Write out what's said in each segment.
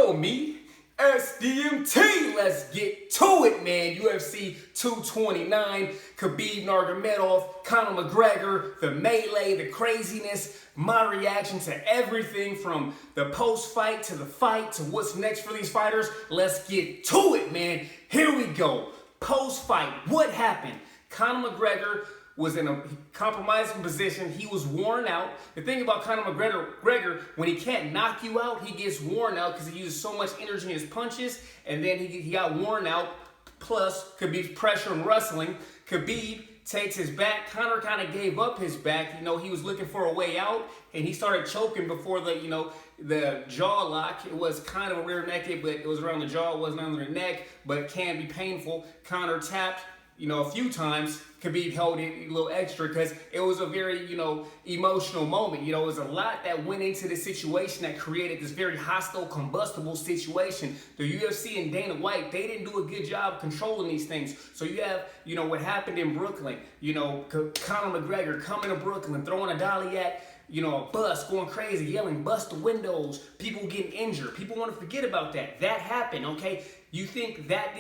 know me, SDMT. Let's get to it, man. UFC 229, KHABIB Nurmagomedov, CONOR MCGREGOR, the melee, the craziness, my reaction to everything from the post-fight to the fight to what's next for these fighters. Let's get to it, man. Here we go. Post-fight, what happened? CONOR MCGREGOR was in a compromising position. He was worn out. The thing about CONOR MCGREGOR, when he can't knock you out, he gets worn out because he uses so much energy in his punches, and then he got worn out. Plus, KHABIB's pressure and wrestling. KHABIB takes his back. CONOR kind of gave up his back. You know, he was looking for a way out, and he started choking before the jaw lock. It was kind of a rear naked, but it was around the jaw. It wasn't under the neck, but it can be painful. CONOR tapped, a few times. KHABIB held it a little extra because it was a very, emotional moment. It was a lot that went into this situation that created this very hostile, combustible situation. The UFC and Dana White, they didn't do a good job controlling these things. So you have, what happened in Brooklyn. CONOR MCGREGOR coming to Brooklyn, throwing a dolly at, a bus, going crazy, yelling, bust the windows, people getting injured. People want to forget about that. That happened, okay? You think that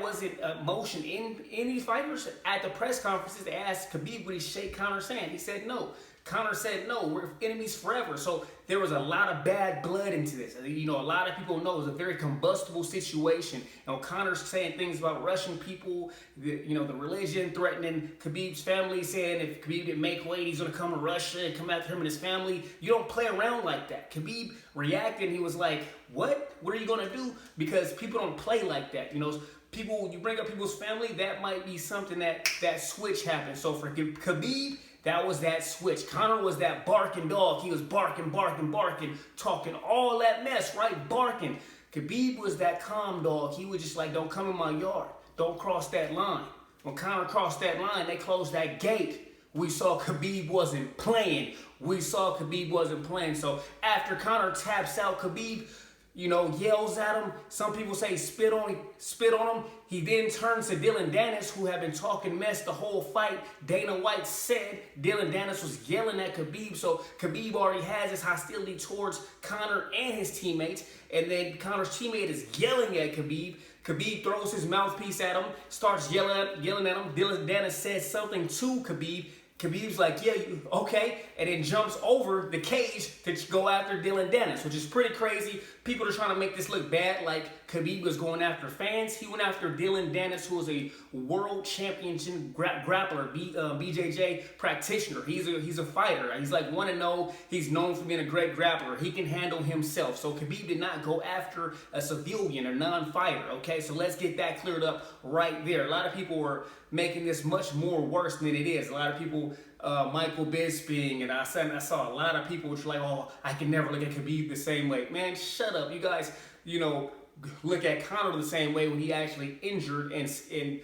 wasn't motion in these fighters? At the press conferences, they asked KHABIB would he shake Conor's hand. He said no. CONOR said no, we're enemies forever. So there was a lot of bad blood into this. A lot of people know it was a very combustible situation. And CONOR's saying things about Russian people, the religion, threatening KHABIB's family, saying if KHABIB didn't make weight, he's gonna come to Russia and come after him and his family. You don't play around like that. KHABIB reacted, he was like, what? What are you gonna do? Because people don't play like that. People, you bring up people's family, that might be something that switch happened. So for KHABIB, that was that switch. CONOR was that barking dog. He was barking, talking all that mess, right? Barking. KHABIB was that calm dog. He was just like, don't come in my yard. Don't cross that line. When CONOR crossed that line, they closed that gate. We saw KHABIB wasn't playing. So after CONOR taps out KHABIB, yells at him. Some people say spit on him. He then turns to Dillon Danis, who had been talking mess the whole fight. Dana White said Dillon Danis was yelling at KHABIB, so KHABIB already has this hostility towards CONOR and his teammates. And then CONOR's teammate is yelling at KHABIB. KHABIB throws his mouthpiece at him, starts yelling at him. Dillon Danis says something to KHABIB. KHABIB's like, yeah, okay, and then jumps over the cage to go after Dillon Danis, which is pretty crazy. People are trying to make this look bad, like KHABIB was going after fans. He went after Dillon Danis, who is a world championship grappler, BJJ practitioner. He's a fighter. He's like 1-0. He's known for being a great grappler. He can handle himself. So KHABIB did not go after a civilian or non-fighter, okay? So let's get that cleared up right there. A lot of people were making this much more worse than it is. A lot of people, Michael Bisping, and I saw a lot of people which were like, oh, I can never look at KHABIB the same way. Man, shut up. You guys, look at CONOR the same way when he actually injured and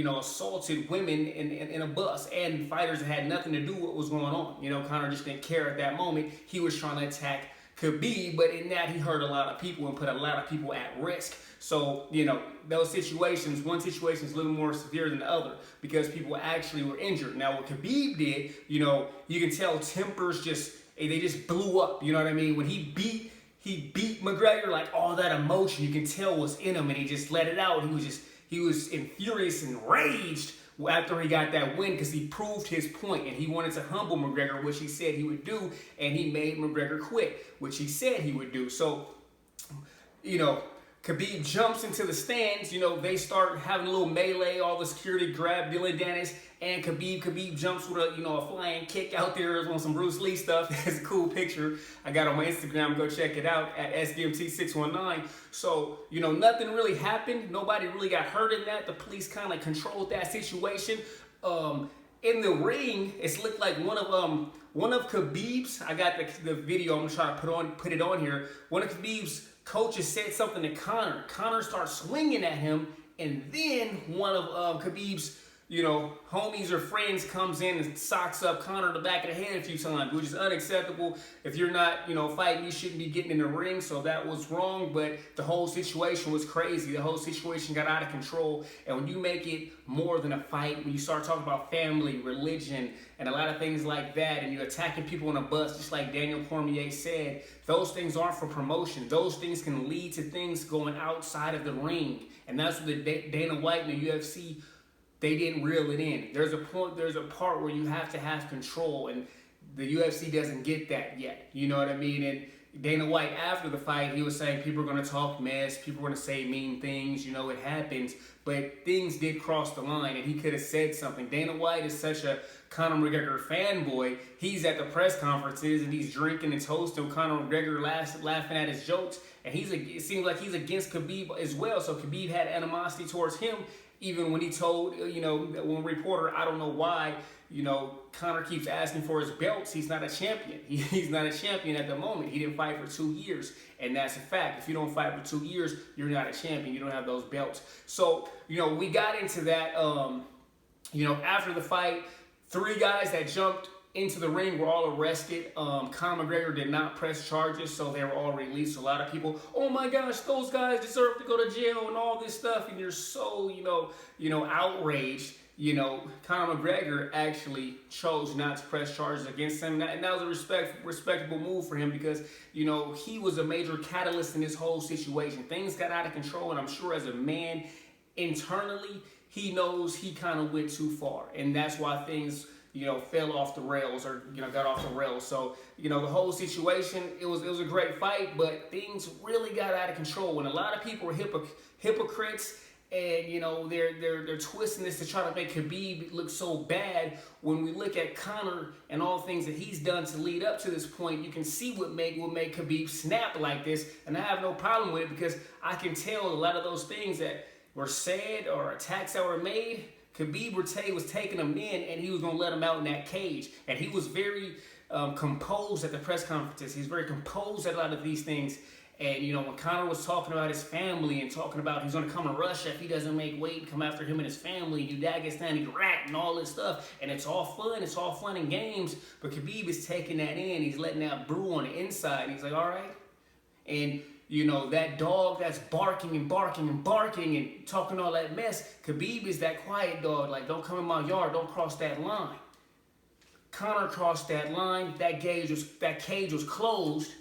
assaulted women in a bus and fighters that had nothing to do with what was going on. CONOR just didn't care at that moment. He was trying to attack KHABIB, but in that he hurt a lot of people and put a lot of people at risk. So, those situations, one situation is a little more severe than the other because people actually were injured. Now, what KHABIB did, you can tell tempers they just blew up, you know what I mean? When he beat McGregor, like all that emotion you can tell was in him and he just let it out. He was furious and enraged after he got that win because he proved his point and he wanted to humble McGregor, which he said he would do, and he made McGregor quit, which he said he would do. So, KHABIB jumps into the stands, they start having a little melee, all the security grab Dillon Danis and KHABIB. KHABIB jumps with a flying kick out there on some Bruce Lee stuff. That's a cool picture. I got on my Instagram, go check it out at SDMT619. So, nothing really happened. Nobody really got hurt in that. The police kind of controlled that situation. In the ring, it looked like one of KHABIB's, I got the video, I'm gonna try to put it on here. One of KHABIB's coaches said something to CONOR. CONOR starts swinging at him, and then one of KHABIB's, you know, homies or friends comes in and socks up Conor in the back of the head a few times, which is unacceptable. If you're not, you know, fighting, you shouldn't be getting in the ring, so that was wrong, but the whole situation was crazy. The whole situation got out of control, and when you make it more than a fight, when you start talking about family, religion, and a lot of things like that, and you're attacking people on a bus, just like Daniel Cormier said, those things aren't for promotion. Those things can lead to things going outside of the ring, and that's what the Dana White and the UFC, they didn't reel it in. There's a part where you have to have control, and the UFC doesn't get that yet. You know what I mean? And Dana White, after the fight, he was saying people are going to talk mess, people are going to say mean things, you know, it happens. But things did cross the line, and he could have said something. Dana White is such a Conor McGregor fanboy. He's at the press conferences, and he's drinking and toasting Conor McGregor, laughing at his jokes. And it seems like he's against Khabib as well. So Khabib had animosity towards him, even when he told, you know, one reporter, I don't know why, you know, Conor keeps asking for his belts. He's not a champion. He's not a champion at the moment. He didn't fight for 2 years, and that's a fact. If you don't fight for 2 years, you're not a champion. You don't have those belts. So, you know, we got into that, you know, after the fight, 3 guys that jumped into the ring were all arrested. Conor McGregor did not press charges, so they were all released. A lot of people, oh my gosh, those guys deserve to go to jail and all this stuff, and you're so, you know, outraged. You know, Conor McGregor actually chose not to press charges against him, and that was a respectable move for him because, you know, he was a major catalyst in this whole situation. Things got out of control, and I'm sure as a man, internally, he knows he kind of went too far, and that's why things, you know, fell off the rails or, you know, got off the rails. So, you know, the whole situation, it was a great fight, but things really got out of control. And a lot of people were hypocrites, and, you know, they're twisting this to try to make Khabib look so bad. When we look at Conor and all things that he's done to lead up to this point, you can see what made Khabib snap like this, and I have no problem with it because I can tell a lot of those things that were said or attacks that were made, Khabib was taking them in, and he was going to let them out in that cage. And he was very composed at the press conferences. He's very composed at a lot of these things. And, you know, when Conor was talking about his family and talking about he's going to come to Russia if he doesn't make weight and come after him and his family, do Dagestani rat and all this stuff. And it's all fun and games. But Khabib is taking that in. He's letting that brew on the inside. And he's like, all right. And, you know, that dog that's barking and barking and barking and talking all that mess, Khabib is that quiet dog, like, don't come in my yard, don't cross that line. Conor crossed that line, that cage was closed,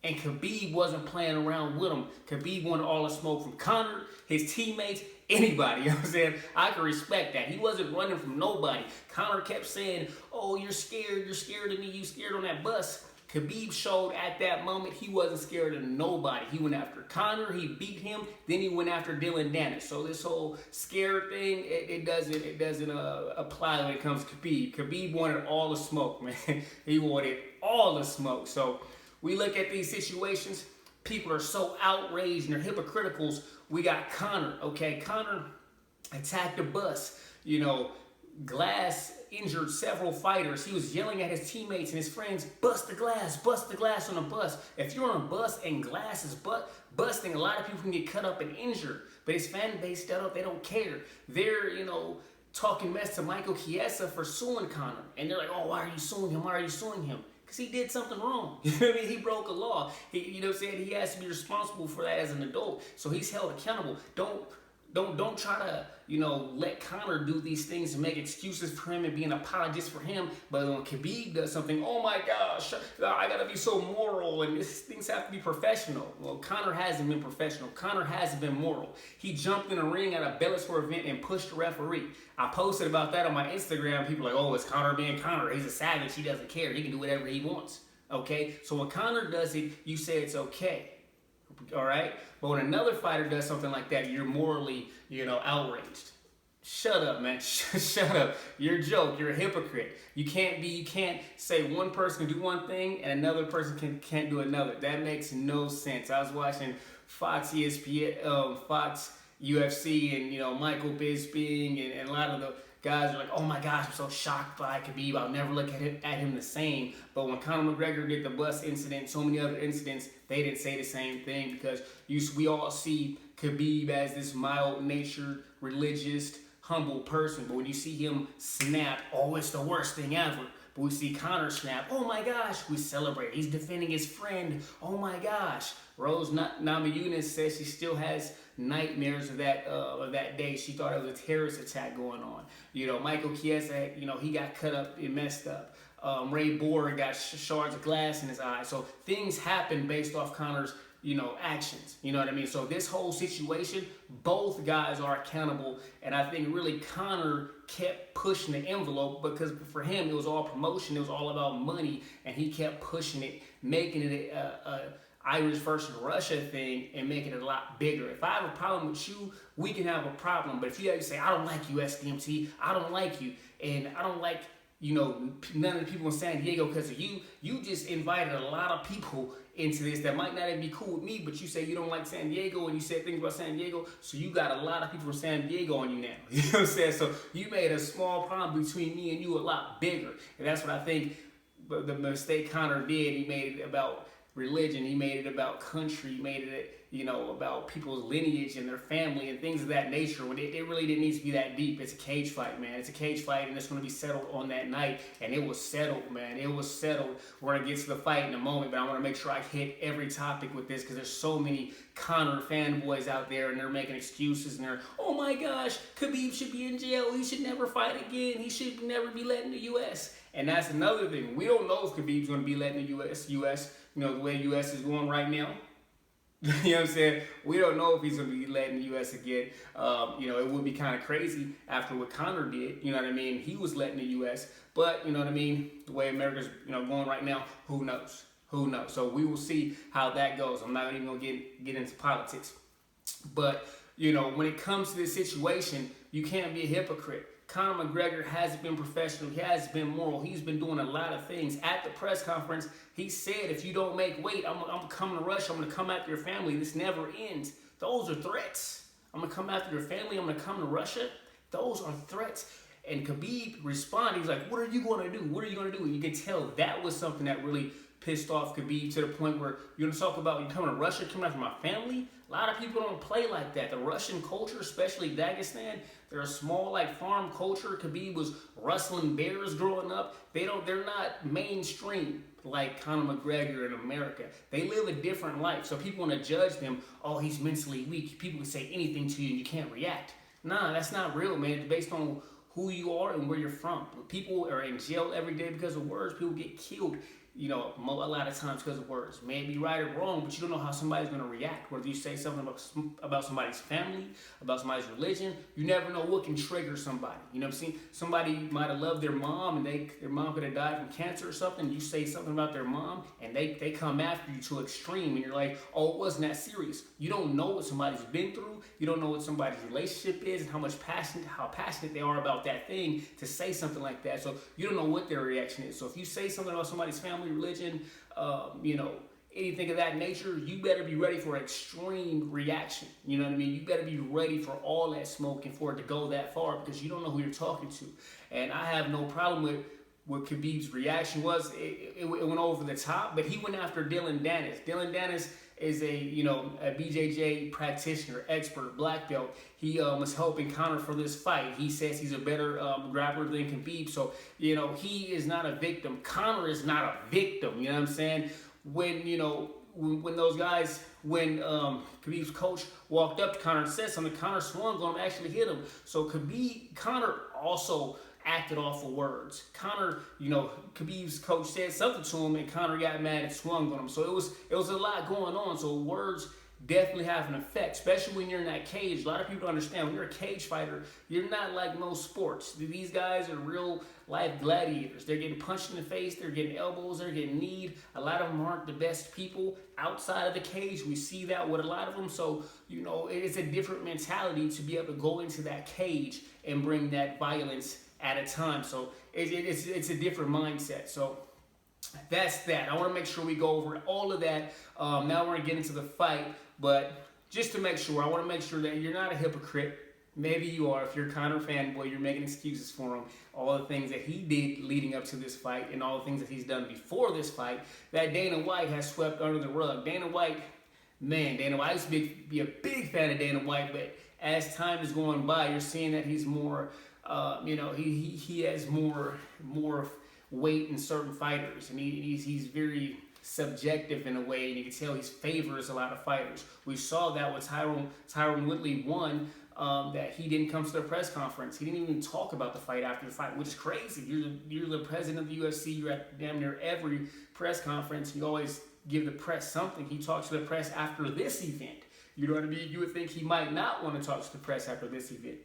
and Khabib wasn't playing around with him. Khabib wanted all the smoke from Conor, his teammates, anybody. You know what I'm saying? I can respect that. He wasn't running from nobody. Conor kept saying, oh, you're scared of me, you scared on that bus. Khabib showed at that moment he wasn't scared of nobody. He went after Conor, he beat him, then he went after Dylan Dennis. So this whole scared thing, it doesn't apply when it comes to Khabib. Khabib wanted all the smoke, man. He wanted all the smoke. So we look at these situations, people are so outraged and they're hypocriticals. We got Conor, okay? Conor attacked the bus, you know. Glass injured several fighters. He was yelling at his teammates and his friends, bust the glass on a bus. If you're on a bus and glass is busting, a lot of people can get cut up and injured. But his fan base, they don't care. They're, you know, talking mess to Michael Chiesa for suing Conor. And they're like, oh, why are you suing him? Why are you suing him? Because he did something wrong. You know what I mean? He broke a law. You know what I'm saying? He has to be responsible for that as an adult. So he's held accountable. Don't try to, you know, let Conor do these things and make excuses for him and be an apologist for him. But when Khabib does something, oh my gosh, I gotta be so moral and things have to be professional. Well, Conor hasn't been professional. Conor hasn't been moral. He jumped in a ring at a Bellator event and pushed the referee. I posted about that on my Instagram. People are like, oh, it's Conor being Conor. He's a savage. He doesn't care. He can do whatever he wants. Okay? So when Conor does it, you say it's okay. All right? But when another fighter does something like that, you're morally, you know, outraged. Shut up, man. Shut up. You're a joke. You're a hypocrite. You can't say one person can do one thing and another person can't do another. That makes no sense. I was watching Fox ESPN, Fox UFC, and, you know, Michael Bisping and a lot of the guys are like, oh my gosh, I'm so shocked by Khabib. I'll never look at him the same. But when Conor McGregor did the bus incident, so many other incidents, they didn't say the same thing because we all see Khabib as this mild-natured, religious, humble person. But when you see him snap, oh, it's the worst thing ever. But we see Conor snap, oh my gosh, we celebrate. He's defending his friend, oh my gosh. Rose Namajunas says she still has nightmares of that day. She thought it was a terrorist attack going on. Michael Chiesa, he got cut up and messed up. Ray Borg got shards of glass in his eye. So things happen based off Conor's, actions. You know what I mean? So this whole situation, both guys are accountable. And I think really Conor kept pushing the envelope because for him, it was all promotion. It was all about money. And he kept pushing it, making it a Irish versus Russia thing and making it a lot bigger. If I have a problem with you, we can have a problem. But if you say, I don't like you, SDMT, I don't like you, and I don't like, none of the people in San Diego because of you, you just invited a lot of people into this that might not even be cool with me, but you say you don't like San Diego and you said things about San Diego, so you got a lot of people from San Diego on you now. You know what I'm saying? So you made a small problem between me and you a lot bigger. And that's what I think the mistake Conor did. He made it about religion, he made it about country, he made it about people's lineage and their family and things of that nature when it really didn't need to be that deep. It's a cage fight, man. It's a cage fight, and it's going to be settled on that night. And it was settled, man. It was settled. We're going to get to the fight in a moment, but I want to make sure I hit every topic with this because there's so many Conor fanboys out there, and they're making excuses, and they're, oh my gosh, Khabib should be in jail. He should never fight again. He should never be let in the U.S. And that's another thing. We don't know if Khabib's going to be let in the U.S. The way U.S. is going right now. You know what I'm saying? We don't know if he's going to be let in the U.S. again. It would be kind of crazy after what Conor did. You know what I mean? He was let in the U.S. But, you know what I mean? The way America's, going right now, who knows? Who knows? So we will see how that goes. I'm not even going to get into politics. But, when it comes to this situation, you can't be a hypocrite. Conor McGregor has been professional. He has been moral. He's been doing a lot of things. At the press conference, he said, if you don't make weight, I'm coming to Russia. I'm going to come after your family. This never ends. Those are threats. I'm going to come after your family. I'm going to come to Russia. Those are threats. And Khabib responded. He's like, what are you going to do? What are you going to do? And you can tell that was something that really pissed off Khabib to the point where you're going to talk about you coming to Russia, coming after my family? A lot of people don't play like that. The Russian culture, especially Dagestan, they're a small farm culture. Khabib was rustling bears growing up. They're not mainstream like Conor McGregor in America. They live a different life. So people want to judge them. Oh, he's mentally weak. People can say anything to you and you can't react. Nah, that's not real, man. It's based on who you are and where you're from. People are in jail every day because of words. People get killed, a lot of times because of words. May be right or wrong, but you don't know how somebody's going to react. Whether you say something about somebody's family, about somebody's religion, you never know what can trigger somebody. You know what I'm saying? Somebody might have loved their mom and their mom could have died from cancer or something. You say something about their mom and they come after you to extreme and you're like, oh, it wasn't that serious. You don't know what somebody's been through. You don't know what somebody's relationship is and how passionate they are about that thing to say something like that. So you don't know what their reaction is. So if you say something about somebody's family, religion, anything of that nature, you better be ready for extreme reaction. You know what I mean? You better be ready for all that smoke and for it to go that far because you don't know who you're talking to. And I have no problem with what Khabib's reaction was. It went over the top, but he went after Dylan Dennis. Dylan Dennis is a BJJ practitioner, expert, black belt. He was helping Conor for this fight. He says he's a better grappler than Khabib. So, he is not a victim. Conor is not a victim. You know what I'm saying? When Khabib's coach walked up to Conor and said something, Conor swung on him, actually hit him. So Conor also acted off of words. Conor, Khabib's coach said something to him and Conor got mad and swung on him. So it was a lot going on. So words definitely have an effect, especially when you're in that cage. A lot of people don't understand when you're a cage fighter, you're not like most sports. These guys are real life gladiators. They're getting punched in the face, they're getting elbows, they're getting kneed. A lot of them aren't the best people outside of the cage. We see that with a lot of them. So, it's a different mentality to be able to go into that cage and bring that violence at a time. So it's a different mindset. So that's that. I want to make sure we go over all of that. Now we're going to get into the fight, but just to make sure, I want to make sure that you're not a hypocrite. Maybe you are. If you're a Conor fanboy, you're making excuses for him. All the things that he did leading up to this fight and all the things that he's done before this fight that Dana White has swept under the rug. Dana White man, Dana White, I used to be a big fan of Dana White, but as time is going by, you're seeing that he's more, he has more weight in certain fighters, and he's very subjective in a way, and you can tell he favors a lot of fighters. We saw that with Tyron Woodley won. That he didn't come to the press conference. He didn't even talk about the fight after the fight, which is crazy. You're the president of the UFC. You're at damn near every press conference. You always give the press something. He talks to the press after this event. You know what I mean? You would think he might not want to talk to the press after this event,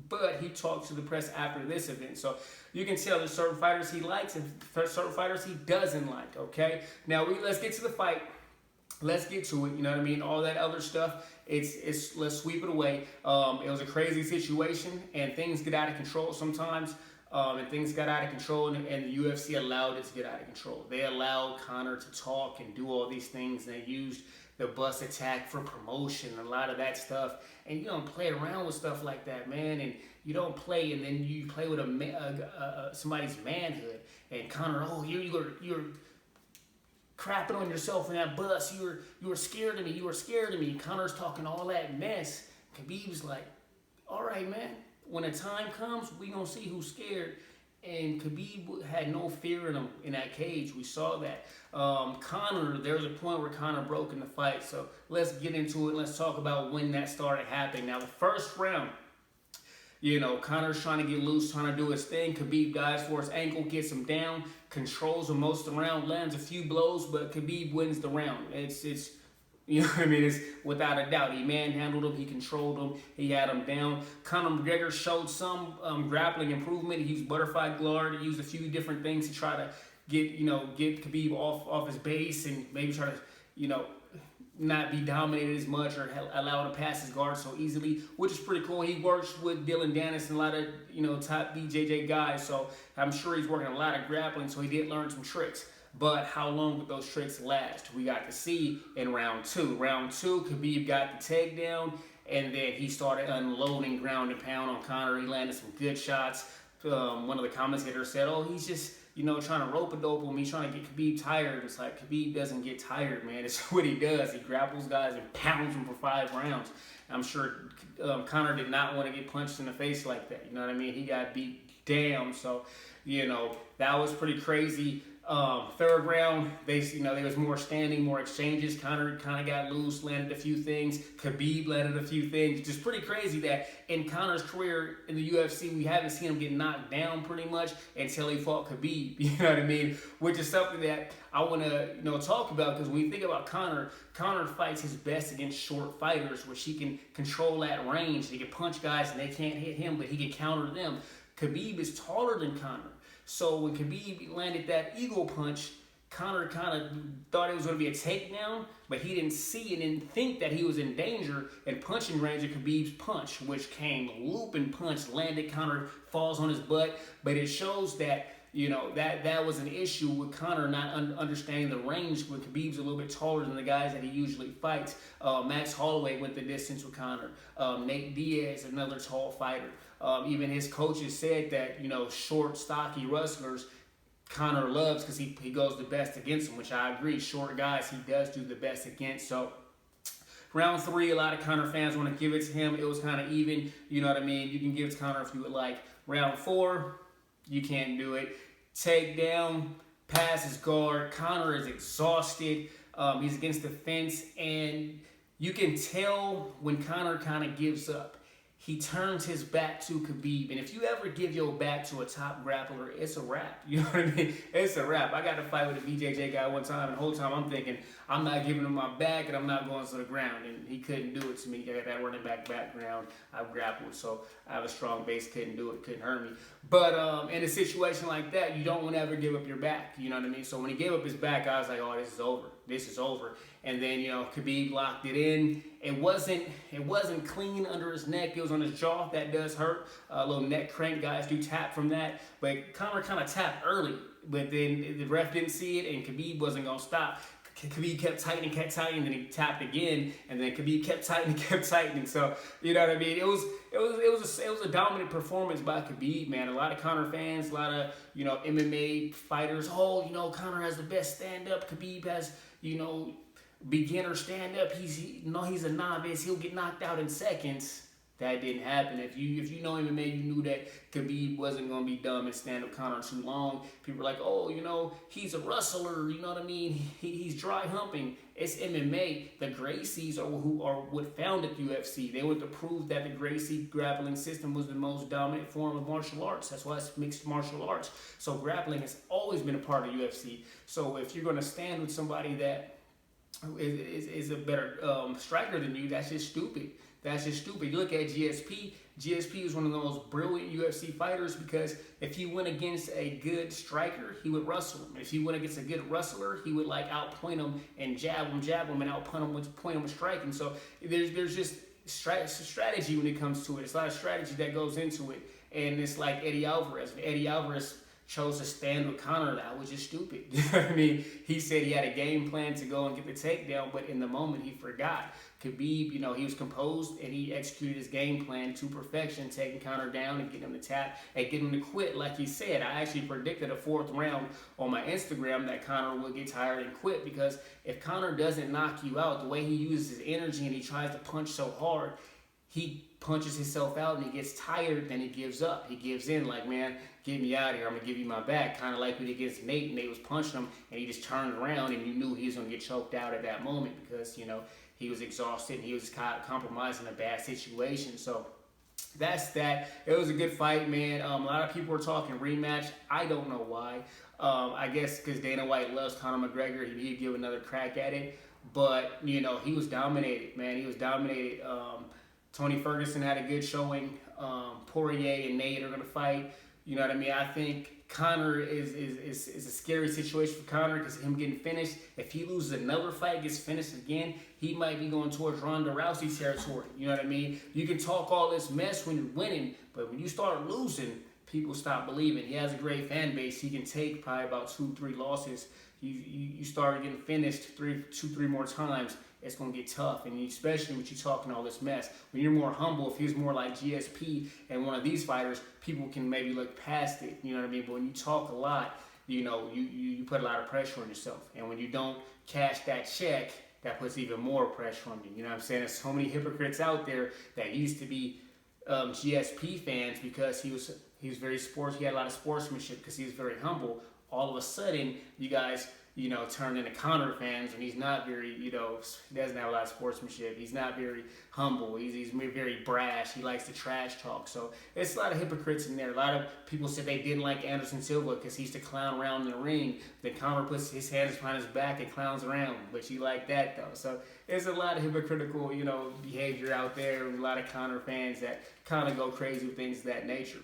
but he talks to the press after this event. So you can tell there's certain fighters he likes and certain fighters he doesn't like. Okay, now let's get to the fight. Let's get to it. You know what I mean? All that other stuff. Let's sweep it away. It was a crazy situation, and things get out of control sometimes. And things got out of control, and the UFC allowed it to get out of control. They allowed Conor to talk and do all these things. And they used the bus attack for promotion, a lot of that stuff. And you don't play around with stuff like that, man. And you don't play, and then you play with somebody's manhood. And Conor, oh, you're crapping on yourself in that bus. You were scared of me. You were scared of me. Conor's talking all that mess. Khabib's like, all right, man. When the time comes, we gonna see who's scared. And Khabib had no fear in him in that cage. We saw that. Conor, there was a point where Conor broke in the fight. So let's get into it. Let's talk about when that started happening. Now, the first round, Conor's trying to get loose, trying to do his thing. Khabib dives for his ankle, gets him down, controls him most of the round, lands a few blows, but Khabib wins the round. It's you know what I mean? It's without a doubt. He manhandled him, he controlled him, he had him down. Conor McGregor showed some grappling improvement. He used butterfly guard, he used a few different things to try to get Khabib off his base and maybe try to, not be dominated as much or allow him to pass his guard so easily, which is pretty cool. He works with Dylan Dennis and a lot of, top BJJ guys, so I'm sure he's working a lot of grappling, so he did learn some tricks. But how long would those tricks last? We got to see in round two. Round two, Khabib got the takedown, and then he started unloading ground and pound on Conor. He landed some good shots. One of the commentators said, oh, he's just, trying to rope-a-dope him. He's trying to get Khabib tired. It's like, Khabib doesn't get tired, man. It's what he does. He grapples guys and pounds them for 5 rounds. I'm sure Conor did not want to get punched in the face like that. You know what I mean? He got beat down. So, that was pretty crazy. Third round, there was more standing, more exchanges. Conor kind of got loose, landed a few things. Khabib landed a few things. Just pretty crazy that in Conor's career in the UFC, we haven't seen him get knocked down pretty much until he fought Khabib. You know what I mean? Which is something that I want to talk about, because when you think about Conor fights his best against short fighters, where he can control that range. He can punch guys and they can't hit him, but he can counter them. Khabib is taller than Conor. So when Khabib landed that eagle punch, Conor kind of thought it was going to be a takedown, but he didn't see and didn't think that he was in danger and punching range of Khabib's punch, which came looping punch, landed. Conor falls on his butt, but it shows that that was an issue with Conor not understanding the range, when Khabib's a little bit taller than the guys that he usually fights. Max Holloway went the distance with Conor. Nate Diaz, another tall fighter. Even his coaches said that, short, stocky wrestlers Conor loves, because he goes the best against them, which I agree. Short guys, he does do the best against. So round 3, a lot of Conor fans want to give it to him. It was kind of even, you know what I mean? You can give it to Conor if you would like. Round 4, you can't do it. Takedown, passes guard. Conor is exhausted. He's against the fence, and you can tell when Conor kind of gives up. He turns his back to Khabib. And if you ever give your back to a top grappler, it's a wrap. You know what I mean? It's a wrap. I got to fight with a BJJ guy one time, and the whole time I'm thinking, I'm not giving him my back and I'm not going to the ground. And he couldn't do it to me. I got that running back background. I've grappled, so I have a strong base. Couldn't do it. Couldn't hurt me. But in a situation like that, you don't want to ever give up your back. You know what I mean? So when he gave up his back, I was like, oh, this is over. This is over. And then, Khabib locked it in. It wasn't clean under his neck. It was on his jaw. That does hurt. A little neck crank. Guys do tap from that. But Conor kind of tapped early. But then the ref didn't see it, and Khabib wasn't going to stop. Khabib kept tightening, then he tapped again, and then Khabib kept tightening. So, you know what I mean? It was a dominant performance by Khabib, man. A lot of Conor fans, a lot of, MMA fighters, Conor has the best stand-up. Khabib has, beginner stand up, he's a novice, he'll get knocked out in seconds. That didn't happen. If you know MMA, you knew that Khabib wasn't gonna be dumb and stand up Conor too long. People were like, oh, he's a wrestler. You know what I mean? He's dry humping. It's MMA. The Gracies are what founded UFC. They went to prove that the Gracie grappling system was the most dominant form of martial arts. That's why it's mixed martial arts. So grappling has always been a part of UFC. So if you're gonna stand with somebody that is a better striker than you, that's just stupid. That's just stupid. You look at GSP. GSP is one of the most brilliant UFC fighters because if he went against a good striker, he would wrestle him. If he went against a good wrestler, he would like outpoint him and jab him, and outpoint him with striking. So there's just strategy when it comes to it. It's a lot of strategy that goes into it. And it's like Eddie Alvarez. Eddie Alvarez chose to stand with Conor. That was just stupid. I mean, he said he had a game plan to go and get the takedown, but in the moment he forgot. Khabib, he was composed and he executed his game plan to perfection, taking Conor down and getting him to tap and getting him to quit. Like he said, I actually predicted a 4th round on my Instagram that Conor would get tired and quit, because if Conor doesn't knock you out, the way he uses his energy and he tries to punch so hard, he punches himself out and he gets tired, then he gives up. He gives in, like, man, get me out of here. I'm going to give you my back. Kind of like when he against Nate, and Nate was punching him and he just turned around and you knew he was going to get choked out at that moment because, he was exhausted and he was compromising a bad situation. So that's that. It was a good fight, man. A lot of people were talking rematch. I don't know why. I guess because Dana White loves Conor McGregor. He'd give another crack at it. But, he was dominated, man. He was dominated. Tony Ferguson had a good showing. Poirier and Nate are going to fight. You know what I mean? I think Conor is a scary situation for Conor because him getting finished. If he loses another fight, gets finished again, he might be going towards Ronda Rousey territory. You know what I mean? You can talk all this mess when you're winning, but when you start losing, people stop believing. He has a great fan base. He can take probably about 2-3 losses. You start getting finished 2-3 more times, it's going to get tough. And especially when you're talking all this mess. When you're more humble, if he's more like GSP and one of these fighters, people can maybe look past it. You know what I mean? But when you talk a lot, you put a lot of pressure on yourself. And when you don't cash that check, that puts even more pressure on you. You know what I'm saying? There's so many hypocrites out there that used to be GSP fans because he was very sports. He had a lot of sportsmanship because he was very humble. All of a sudden, you guys, turned into Conor fans, and he's not very, he doesn't have a lot of sportsmanship. He's not very humble. He's very brash. He likes to trash talk. So it's a lot of hypocrites in there. A lot of people said they didn't like Anderson Silva because he used to clown around in the ring. Then Conor puts his hands behind his back and clowns around. But you like that, though. So there's a lot of hypocritical, behavior out there. And a lot of Conor fans that kind of go crazy with things of that nature.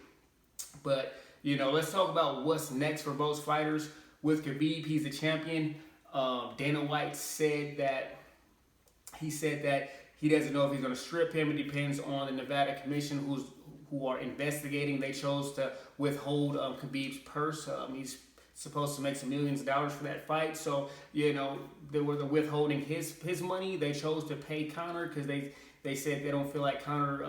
But, let's talk about what's next for both fighters. With Khabib, he's the champion. Dana White said that he doesn't know if he's going to strip him. It depends on the Nevada Commission who are investigating. They chose to withhold Khabib's purse. He's supposed to make some millions of dollars for that fight. So, they were withholding his money. They chose to pay Conor because they said they don't feel like Conor,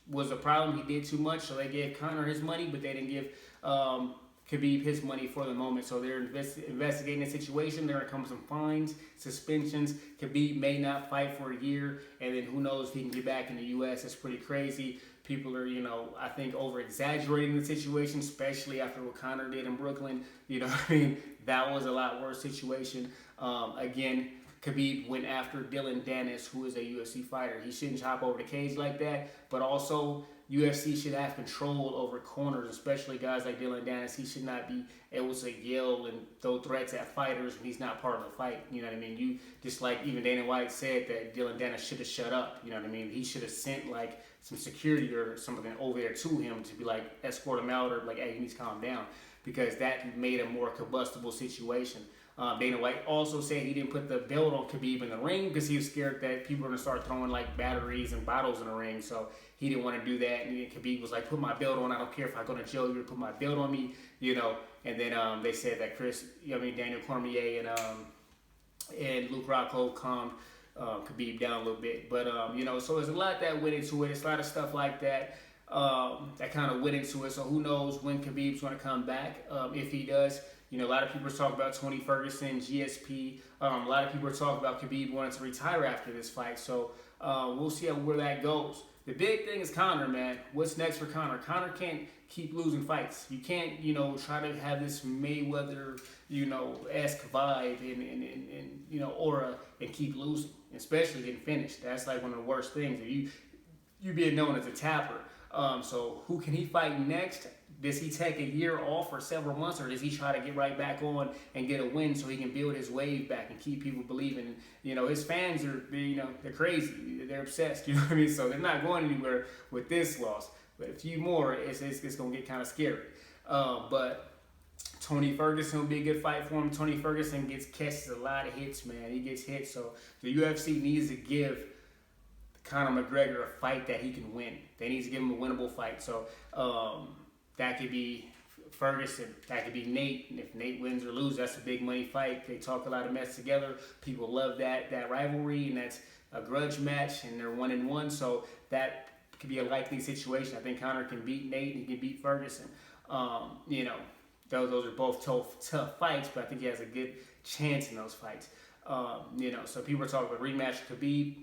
was a problem. He did too much, so they gave Conor his money, but they didn't give Khabib his money for the moment. So they're investigating the situation. There are come some fines, suspensions. Khabib may not fight for a year, and then who knows if he can get back in the U.S. It's pretty crazy. People are, I think over-exaggerating the situation, especially after what Conor did in Brooklyn. You know what I mean? That was a lot worse situation. Again, Khabib went after Dylan Dennis, who is a UFC fighter. He shouldn't hop over the cage like that, but also UFC should have control over corners, especially guys like Dylan Dennis. He should not be able to yell and throw threats at fighters when he's not part of the fight. You know what I mean? You just like even Dana White said that Dylan Dennis should have shut up. You know what I mean? He should have sent like some security or something over there to him to be like escort him out or like, hey, he needs to calm down, because that made a more combustible situation. Dana White also said he didn't put the belt on Khabib in the ring because he was scared that people were going to start throwing like batteries and bottles in the ring. So he didn't want to do that. And Khabib was like, put my belt on. I don't care if I go to jail. You're going to put my belt on me, And then they said that Daniel Cormier and Luke Rockhold calmed Khabib down a little bit. But, so there's a lot that went into it. It's a lot of stuff like that that kind of went into it. So who knows when Khabib's going to come back. If he does, You know, a lot of people are talking about Tony Ferguson, GSP. A lot of people are talking about Khabib wanting to retire after this fight. So we'll see where that goes. The big thing is Conor, man. What's next for Conor? Conor can't keep losing fights. You can't, you know, try to have this Mayweather, you know, esque vibe and you know, aura and keep losing, especially getting finished. That's like one of the worst things. You being known as a tapper. So who can he fight next? Does he take a year off for several months, or does he try to get right back on and get a win so he can build his wave back and keep people believing? And, you know, his fans they're crazy. They're obsessed, you know what I mean? So they're not going anywhere with this loss. But a few more, it's going to get kind of scary. But Tony Ferguson will be a good fight for him. Tony Ferguson catches a lot of hits, man. He gets hit. So the UFC needs to give Conor McGregor a fight that he can win. They need to give him a winnable fight. So that could be Ferguson. That could be Nate. And if Nate wins or loses, that's a big money fight. They talk a lot of mess together. People love that rivalry, and that's a grudge match, and they're 1-1. So that could be a likely situation. I think Conor can beat Nate and he can beat Ferguson. You know, those are both tough fights, but I think he has a good chance in those fights. You know, so people are talking about rematch Khabib.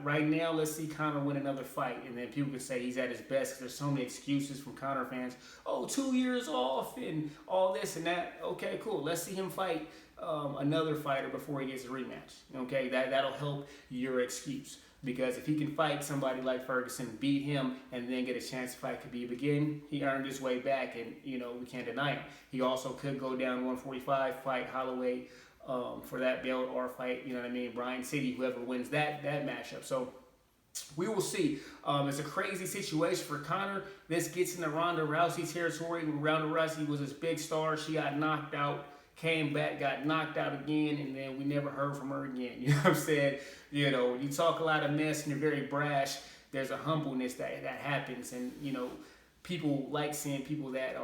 Right now, let's see Conor win another fight, and then people can say he's at his best. There's so many excuses from Conor fans. Oh, 2 years off and all this and that. Okay, cool. Let's see him fight another fighter before he gets a rematch. Okay, that'll help your excuse. Because if he can fight somebody like Ferguson, beat him, and then get a chance to fight Khabib again, he earned his way back, and, you know, we can't deny him. He also could go down 145, fight Holloway for that belt, or fight, you know what I mean, Bryan City, whoever wins that matchup. So we will see. It's a crazy situation for Conor. This gets into Ronda Rousey territory. Ronda Rousey was this big star. She got knocked out, came back, got knocked out again, and then we never heard from her again. You know what I'm saying? You know, you talk a lot of mess and you're very brash. There's a humbleness that happens, and, you know, people like seeing people that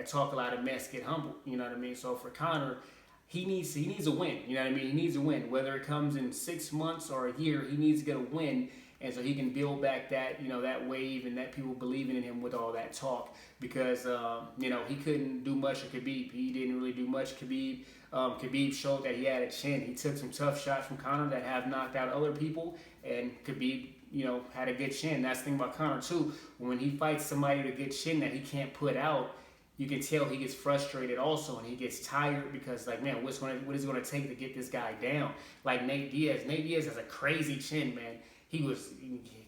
talk a lot of mess get humbled. You know what I mean? So for Conor, he needs a win. You know what I mean? He needs a win. Whether it comes in 6 months or a year, he needs to get a win, and so he can build back that, you know, that wave and that people believing in him with all that talk. Because you know, he couldn't do much of Khabib. He didn't really do much Khabib. Khabib showed that he had a chin. He took some tough shots from Conor that have knocked out other people, and Khabib, you know, had a good chin. That's the thing about Conor too. When he fights somebody with a good chin that he can't put out, you can tell he gets frustrated also, and he gets tired because, like, man, what is it going to take to get this guy down? Like Nate Diaz. Nate Diaz has a crazy chin, man. He was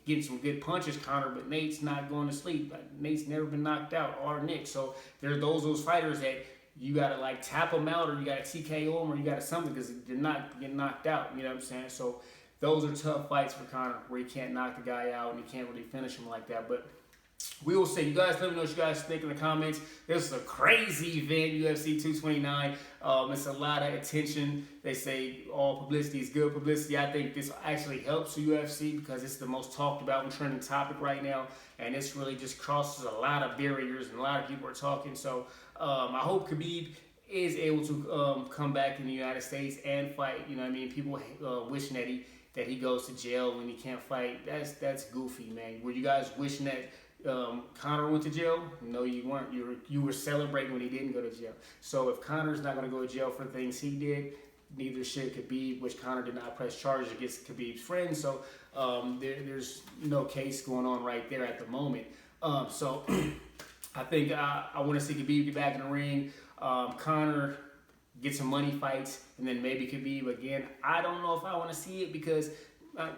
getting some good punches, Conor, but Nate's not going to sleep. Nate's never been knocked out, or Nick. So there's those fighters that you got to, like, tap them out, or you got to TKO them, or you got to something, because they're not getting knocked out. You know what I'm saying? So those are tough fights for Conor, where he can't knock the guy out and he can't really finish him like that. But we will see. You guys let me know what you guys think in the comments. This is a crazy event, UFC 229. It's a lot of attention. They say all publicity is good publicity. I think this actually helps the UFC because it's the most talked about and trending topic right now. And this really just crosses a lot of barriers, and a lot of people are talking. So I hope Khabib is able to come back in the United States and fight. You know what I mean? People wishing that he goes to jail when he can't fight. That's goofy, man. Were you guys wishing that Conor went to jail? No, you weren't. You were celebrating when he didn't go to jail. So if Conor's not going to go to jail for things he did, neither should Khabib, which Conor did not press charges against Khabib's friend. So there's no case going on right there at the moment. So I think I want to see Khabib get back in the ring. Conor get some money fights, and then maybe Khabib again. I don't know if I want to see it because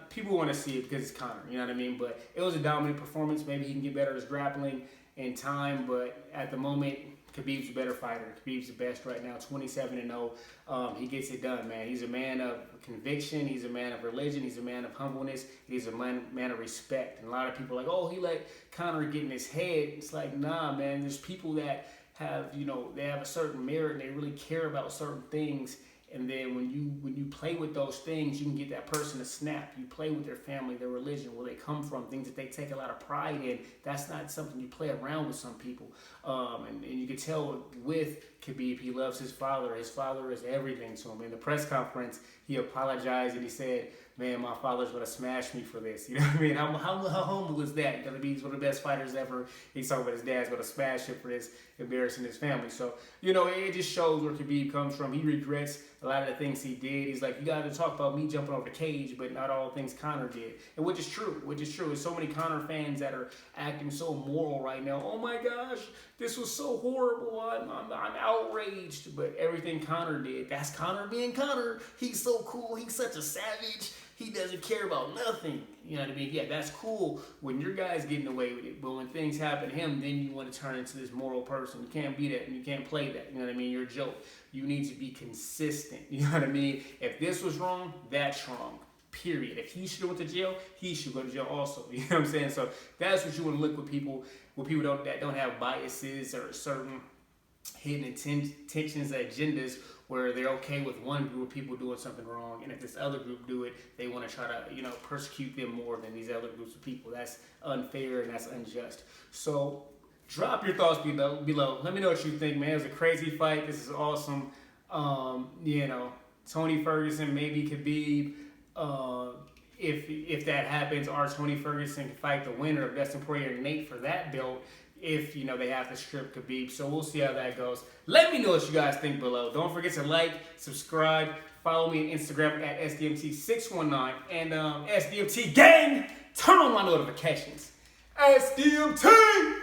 people want to see it because it's Conor, you know what I mean? But it was a dominant performance. Maybe he can get better at his grappling in time, but at the moment, Khabib's a better fighter. Khabib's the best right now, 27-0. He gets it done, man. He's a man of conviction. He's a man of religion. He's a man of humbleness. He's a man of respect. And a lot of people are like, oh, he let Conor get in his head. It's like, nah, man. There's people that have, you know, they have a certain merit and they really care about certain things. And then when you play with those things, you can get that person to snap. You play with their family, their religion, where they come from, things that they take a lot of pride in. That's not something you play around with some people. And you can tell with Khabib. He loves his father. His father is everything to him. In the press conference, he apologized and he said, man, my father's going to smash me for this. You know what I mean? How humble is that? He's one of the best fighters ever. He's talking about his dad's going to smash him for this, embarrassing his family. So, you know, it just shows where Khabib comes from. He regrets a lot of the things he did. He's like, you got to talk about me jumping over the cage, but not all things Conor did. And which is true. There's so many Conor fans that are acting so moral right now. Oh my gosh, this was so horrible. I'm outraged. But everything Conor did, that's Conor being Conor. He's so cool. He's such a savage. He doesn't care about nothing. You know what I mean? Yeah, that's cool when your guy's getting away with it. But when things happen to him, then you want to turn into this moral person. You can't be that and you can't play that. You know what I mean? You're a joke. You need to be consistent. You know what I mean? If this was wrong, that's wrong. Period. If he should have went to jail, he should go to jail also. You know what I'm saying? So that's what you want to look with people that don't have biases or certain hidden intentions, agendas, where they're okay with one group of people doing something wrong, and if this other group do it, they want to try to, you know, persecute them more than these other groups of people. That's unfair and that's unjust. So drop your thoughts below. Let me know what you think, man. It was a crazy fight. This is awesome. You know, Tony Ferguson, maybe Khabib. If that happens, or Tony Ferguson can fight the winner of Dustin Poirier and Nate for that belt, if, you know, they have to strip Khabib. So we'll see how that goes. Let me know what you guys think below. Don't forget to like, subscribe, follow me on Instagram at SDMT619, and SDMT gang, turn on my notifications. SDMT!